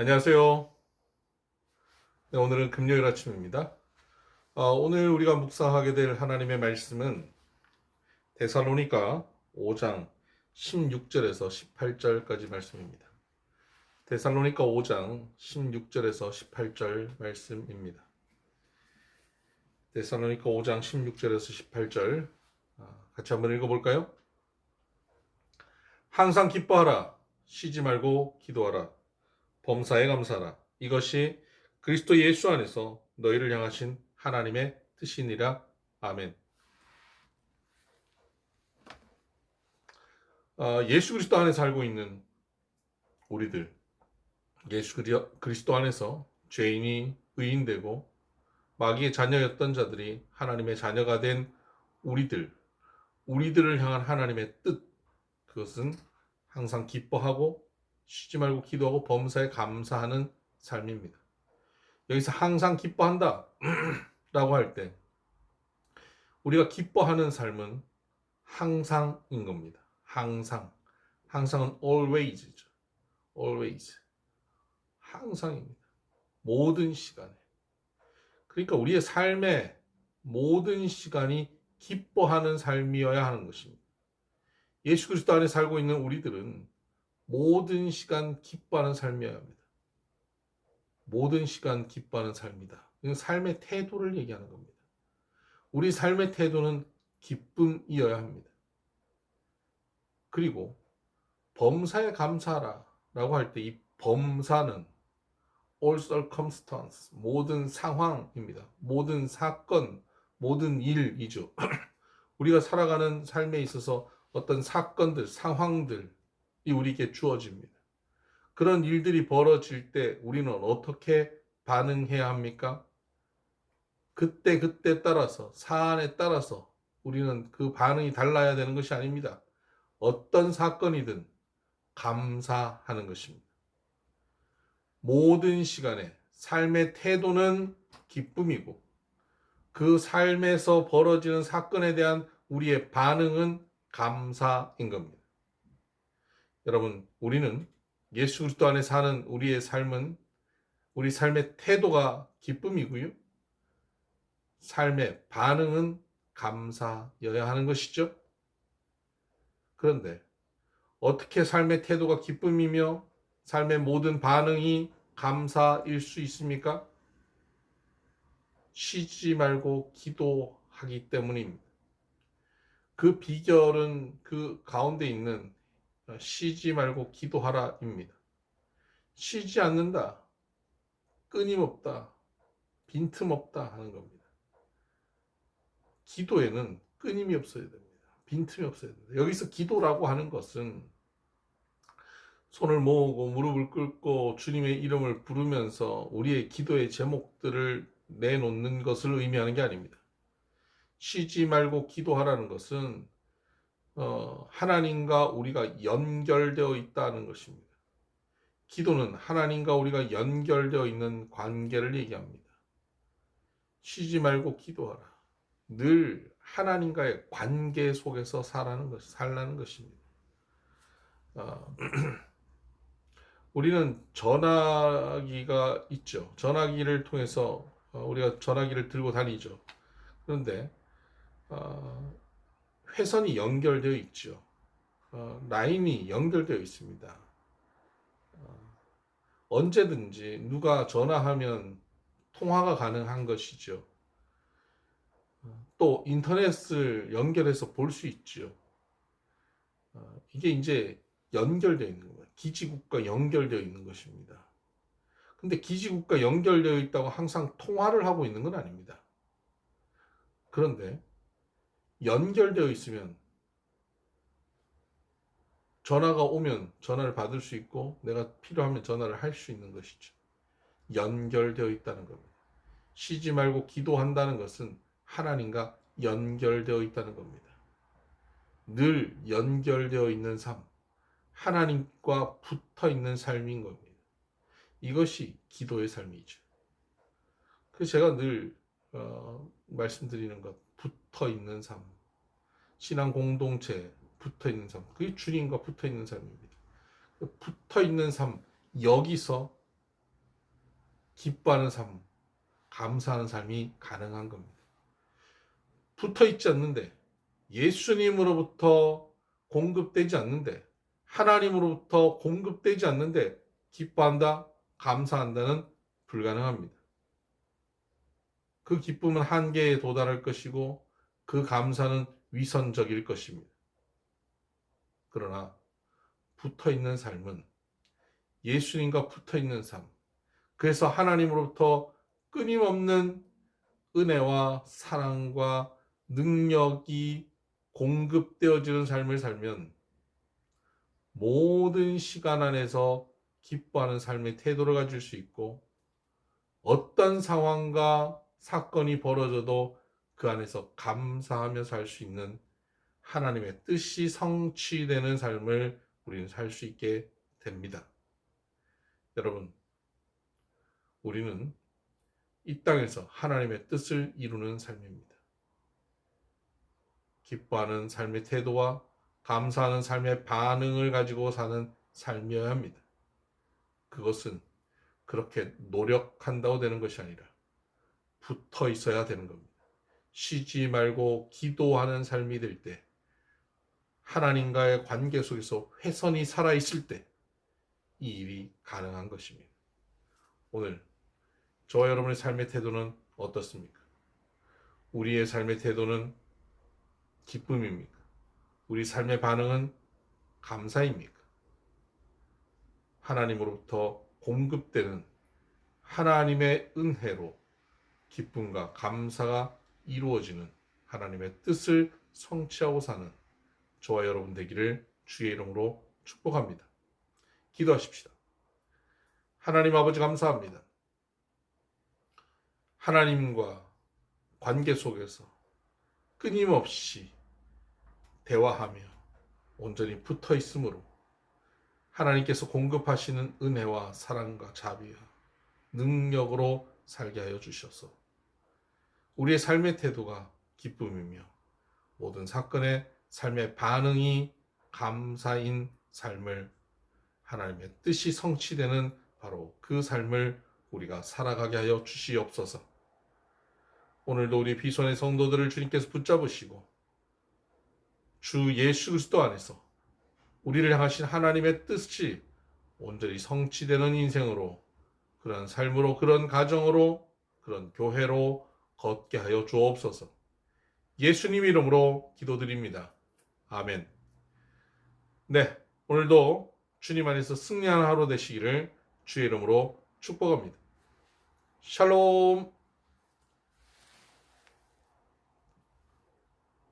안녕하세요. 네, 오늘은 금요일 아침입니다. 오늘 우리가 묵상하게 될 하나님의 말씀은 데살로니가 5장 16절에서 18절까지 말씀입니다. 데살로니가 5장 16절에서 18절 말씀입니다. 데살로니가 5장 16절에서 18절 같이 한번 읽어볼까요? 항상 기뻐하라. 쉬지 말고 기도하라. 범사에 감사하라. 이것이 그리스도 예수 안에서 너희를 향하신 하나님의 뜻이니라. 아멘. 예수 그리스도 안에 살고 있는 우리들, 그리스도 안에서 죄인이 의인되고 마귀의 자녀였던 자들이 하나님의 자녀가 된 우리들을 향한 하나님의 뜻, 그것은 항상 기뻐하고 쉬지 말고 기도하고 범사에 감사하는 삶입니다. 여기서 항상 기뻐한다 라고 할 때 우리가 기뻐하는 삶은 항상인 겁니다. 항상은 always죠. always. 항상입니다. 모든 시간에. 그러니까 우리의 삶의 모든 시간이 기뻐하는 삶이어야 하는 것입니다. 예수 그리스도 안에 살고 있는 우리들은 모든 시간 기뻐하는 삶이어야 합니다. 모든 시간 기뻐하는 삶이다. 이건 삶의 태도를 얘기하는 겁니다. 우리 삶의 태도는 기쁨이어야 합니다. 그리고 범사에 감사하라 라고 할 때 이 범사는 all circumstance, 모든 상황입니다. 모든 사건, 모든 일이죠. 우리가 살아가는 삶에 있어서 어떤 사건들, 상황들이 우리에게 주어집니다. 그런 일들이 벌어질 때 우리는 어떻게 반응해야 합니까? 그때 따라서, 사안에 따라서 우리는 그 반응이 달라야 되는 것이 아닙니다. 어떤 사건이든 감사하는 것입니다. 모든 시간에 삶의 태도는 기쁨이고 그 삶에서 벌어지는 사건에 대한 우리의 반응은 감사인 겁니다. 여러분, 우리는 예수 그리스도 안에 사는 우리의 삶은 우리 삶의 태도가 기쁨이고요. 삶의 반응은 감사여야 하는 것이죠. 그런데 어떻게 삶의 태도가 기쁨이며 삶의 모든 반응이 감사일 수 있습니까? 쉬지 말고 기도하기 때문입니다. 그 비결은 그 가운데 있는 쉬지 말고 기도하라입니다. 쉬지 않는다, 끊임없다, 빈틈없다 하는 겁니다. 기도에는 끊임이 없어야 됩니다. 빈틈이 없어야 됩니다. 여기서 기도라고 하는 것은 손을 모으고 무릎을 꿇고 주님의 이름을 부르면서 우리의 기도의 제목들을 내놓는 것을 의미하는 게 아닙니다. 쉬지 말고 기도하라는 것은 하나님과 우리가 연결되어 있다는 것입니다. 기도는 하나님과 우리가 연결되어 있는 관계를 얘기합니다. 쉬지 말고 기도하라. 늘 하나님과의 관계 속에서 살라는 것입니다. 우리는 전화기가 있죠. 전화기를 통해서 우리가 전화기를 들고 다니죠. 그런데 회선이 연결되어 있죠. 라인이 연결되어 있습니다. 언제든지 누가 전화하면 통화가 가능한 것이죠. 또 인터넷을 연결해서 볼 수 있죠. 이게 이제 연결되어 있는 거예요. 기지국과 연결되어 있는 것입니다. 근데 기지국과 연결되어 있다고 항상 통화를 하고 있는 건 아닙니다. 그런데 연결되어 있으면 전화가 오면 전화를 받을 수 있고 내가 필요하면 전화를 할 수 있는 것이죠. 연결되어 있다는 겁니다. 쉬지 말고 기도한다는 것은 하나님과 연결되어 있다는 겁니다. 늘 연결되어 있는 삶, 하나님과 붙어 있는 삶인 겁니다. 이것이 기도의 삶이죠. 그래서 제가 늘 말씀드리는 것, 붙어 있는 삶, 신앙 공동체 붙어 있는 삶, 그게 주님과 붙어 있는 삶입니다. 붙어 있는 삶, 여기서 기뻐하는 삶, 감사하는 삶이 가능한 겁니다. 붙어 있지 않는데, 예수님으로부터 공급되지 않는데, 하나님으로부터 공급되지 않는데 기뻐한다, 감사한다는 불가능합니다. 그 기쁨은 한계에 도달할 것이고 그 감사는 위선적일 것입니다. 그러나 붙어 있는 삶은 예수님과 붙어 있는 삶, 그래서 하나님으로부터 끊임없는 은혜와 사랑과 능력이 공급되어지는 삶을 살면 모든 시간 안에서 기뻐하는 삶의 태도를 가질 수 있고, 어떤 상황과 사건이 벌어져도 그 안에서 감사하며 살 수 있는 하나님의 뜻이 성취되는 삶을 우리는 살 수 있게 됩니다. 여러분, 우리는 이 땅에서 하나님의 뜻을 이루는 삶입니다. 기뻐하는 삶의 태도와 감사하는 삶의 반응을 가지고 사는 삶이어야 합니다. 그것은 그렇게 노력한다고 되는 것이 아니라 붙어 있어야 되는 겁니다. 쉬지 말고 기도하는 삶이 될 때, 하나님과의 관계 속에서 회선이 살아있을 때 이 일이 가능한 것입니다. 오늘 저와 여러분의 삶의 태도는 어떻습니까? 우리의 삶의 태도는 기쁨입니까? 우리 삶의 반응은 감사입니까? 하나님으로부터 공급되는 하나님의 은혜로 기쁨과 감사가 이루어지는 하나님의 뜻을 성취하고 사는 저와 여러분 되기를 주의 이름으로 축복합니다. 기도하십시다. 하나님 아버지 감사합니다. 하나님과 관계 속에서 끊임없이 대화하며 온전히 붙어 있으므로 하나님께서 공급하시는 은혜와 사랑과 자비와 능력으로 살게 하여 주셔서 우리의 삶의 태도가 기쁨이며 모든 사건의 삶의 반응이 감사인 삶을, 하나님의 뜻이 성취되는 바로 그 삶을 우리가 살아가게 하여 주시옵소서. 오늘도 우리 비손의 성도들을 주님께서 붙잡으시고 주 예수 그리스도 안에서 우리를 향하신 하나님의 뜻이 온전히 성취되는 인생으로, 그런 삶으로, 그런 가정으로, 그런 교회로 걷게 하여 주옵소서. 예수님 이름으로 기도드립니다. 아멘. 네, 오늘도 주님 안에서 승리하는 하루 되시기를 주의 이름으로 축복합니다. 샬롬.